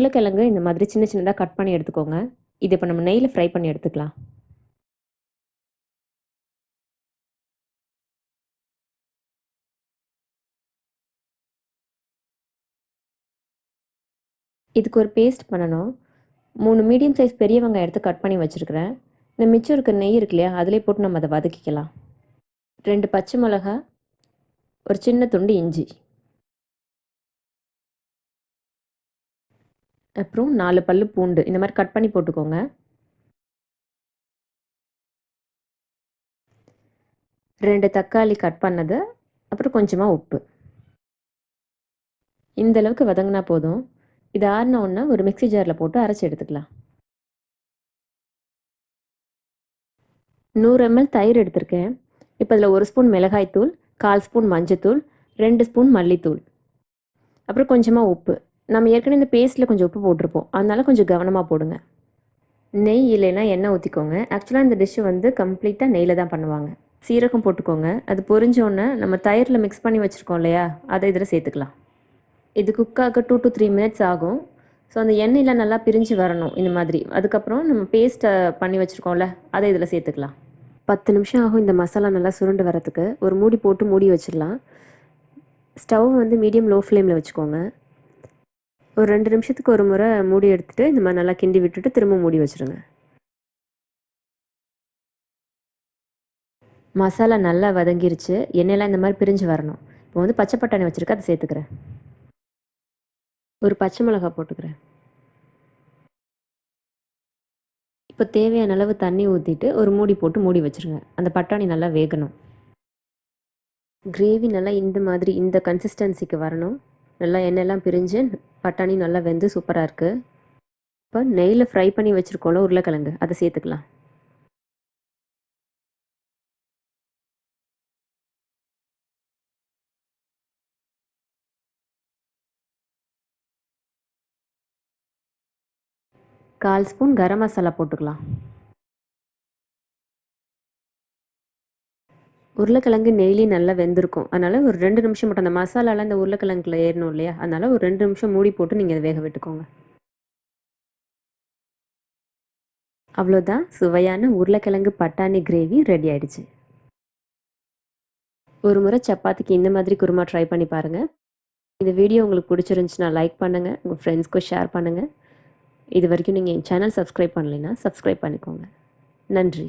உருளைக்கிழங்கு இந்த மாதிரி சின்ன சின்னதாக கட் பண்ணி எடுத்துக்கோங்க. இது இப்போ நம்ம நெய்யில் ஃப்ரை பண்ணி எடுத்துக்கலாம். இதுக்கு ஒரு பேஸ்ட் பண்ணணும். 3 மீடியம் சைஸ் பெரிய வெங்காயம் எடுத்து கட் பண்ணி வச்சுருக்கிறேன். இந்த மிச்சம் இருக்கிற நெய் இருக்கு இல்லையா, அதிலே போட்டு நம்ம அதை வதக்கிக்கலாம். 2 பச்சை மிளகா, ஒரு சின்ன துண்டு இஞ்சி, அப்புறம் 4 பல்லு பூண்டு இந்த மாதிரி கட் பண்ணி போட்டுக்கோங்க. 2 தக்காளி கட் பண்ணது, அப்புறம் கொஞ்சமாக உப்பு. இந்த அளவுக்கு வதங்கினா போதும். இது ஆறின உடனே ஒரு மிக்ஸி ஜாரில் போட்டு அரைச்சி எடுத்துக்கலாம். 100 ml தயிர் எடுத்திருக்கேன். இப்போ அதில் 1 ஸ்பூன் மிளகாய்த்தூள், 1/4 ஸ்பூன் மஞ்சத்தூள், 2 ஸ்பூன் மல்லித்தூள், அப்புறம் கொஞ்சமாக உப்பு. நம்ம ஏற்கனவே இந்த பேஸ்ட்டில் கொஞ்சம் உப்பு போட்டிருப்போம், அதனால கொஞ்சம் கவனமாக போடுங்க. நெய் இல்லைன்னா எண்ணெய் ஊற்றிக்கோங்க. ஆக்சுவலாக இந்த டிஷ்ஷு வந்து கம்ப்ளீட்டாக நெய்யில் தான் பண்ணுவாங்க. சீரகம் போட்டுக்கோங்க. அது பொரிஞ்சோடனே நம்ம தயிரில் மிக்ஸ் பண்ணி வச்சுருக்கோம் இல்லையா, அதை இதில் சேர்த்துக்கலாம். இது குக்காக 2 to 3 மினிட்ஸ் ஆகும். ஸோ அந்த எண்ணெயில் நல்லா பிரிஞ்சு வரணும் இந்த மாதிரி. அதுக்கப்புறம் நம்ம பேஸ்ட்டை பண்ணி வச்சுருக்கோம்ல, அதை இதில் சேர்த்துக்கலாம். 10 நிமிஷம் ஆகும் இந்த மசாலா நல்லா சுருண்டு வரத்துக்கு. ஒரு மூடி போட்டு மூடி வச்சிடலாம். ஸ்டவ் வந்து மீடியம் லோ ஃப்ளேமில் வச்சுக்கோங்க. ஒரு 2 நிமிஷத்துக்கு ஒரு முறை மூடி எடுத்துகிட்டு இந்த மாதிரி நல்லா கிண்டி விட்டுட்டு திரும்ப மூடி வச்சுருங்க. மசாலா நல்லா வதங்கிருச்சு. எண்ணெயெல்லாம் இந்த மாதிரி பிரிஞ்சு வரணும். இப்போ வந்து பச்சை பட்டாணி வச்சுருக்கேன், அதை சேர்த்துக்கிறேன். ஒரு பச்சை மிளகா போட்டுக்கிறேன். இப்போ தேவையான அளவு தண்ணி ஊற்றிட்டு ஒரு மூடி போட்டு மூடி வச்சுருங்க. அந்த பட்டாணி நல்லா வேகணும். கிரேவி நல்லா இந்த மாதிரி இந்த கன்சிஸ்டன்சிக்கு வரணும். நல்லா எண்ணெயெல்லாம் பிரிஞ்சு பட்டாணி நல்லா வெந்து சூப்பராக இருக்குது. இப்போ நெய்யில் ஃப்ரை பண்ணி வச்சுருக்கோம்ல உருளைக்கிழங்கு, அதை சேர்த்துக்கலாம். கால் ஸ்பூன் கரம் மசாலா போட்டுக்கலாம். உருளைக்கிழங்கு நெய்லி நல்லா வெந்திருக்கும். அதனால் ஒரு 2 நிமிஷம் மட்டும் அந்த மசாலாலாம் இந்த உருளைக்கிழங்குல ஏறணும் இல்லையா, அதனால் ஒரு 2 நிமிஷம் மூடி போட்டு நீங்கள் அதை வேக விட்டுக்கோங்க. அவ்வளோதான், சுவையான உருளைக்கிழங்கு பட்டாணி கிரேவி ரெடி ஆயிடுச்சு. ஒரு முறை சப்பாத்திக்கு இந்த மாதிரி குருமா ட்ரை பண்ணி பாருங்கள். இந்த வீடியோ உங்களுக்கு பிடிச்சிருந்துச்சுன்னா லைக் பண்ணுங்கள், உங்கள் ஃப்ரெண்ட்ஸ்க்கும் ஷேர் பண்ணுங்கள். இது வரைக்கும் நீங்கள் என் சேனல் சப்ஸ்கிரைப் பண்ணலைன்னா சப்ஸ்கிரைப் பண்ணிக்கோங்க. நன்றி.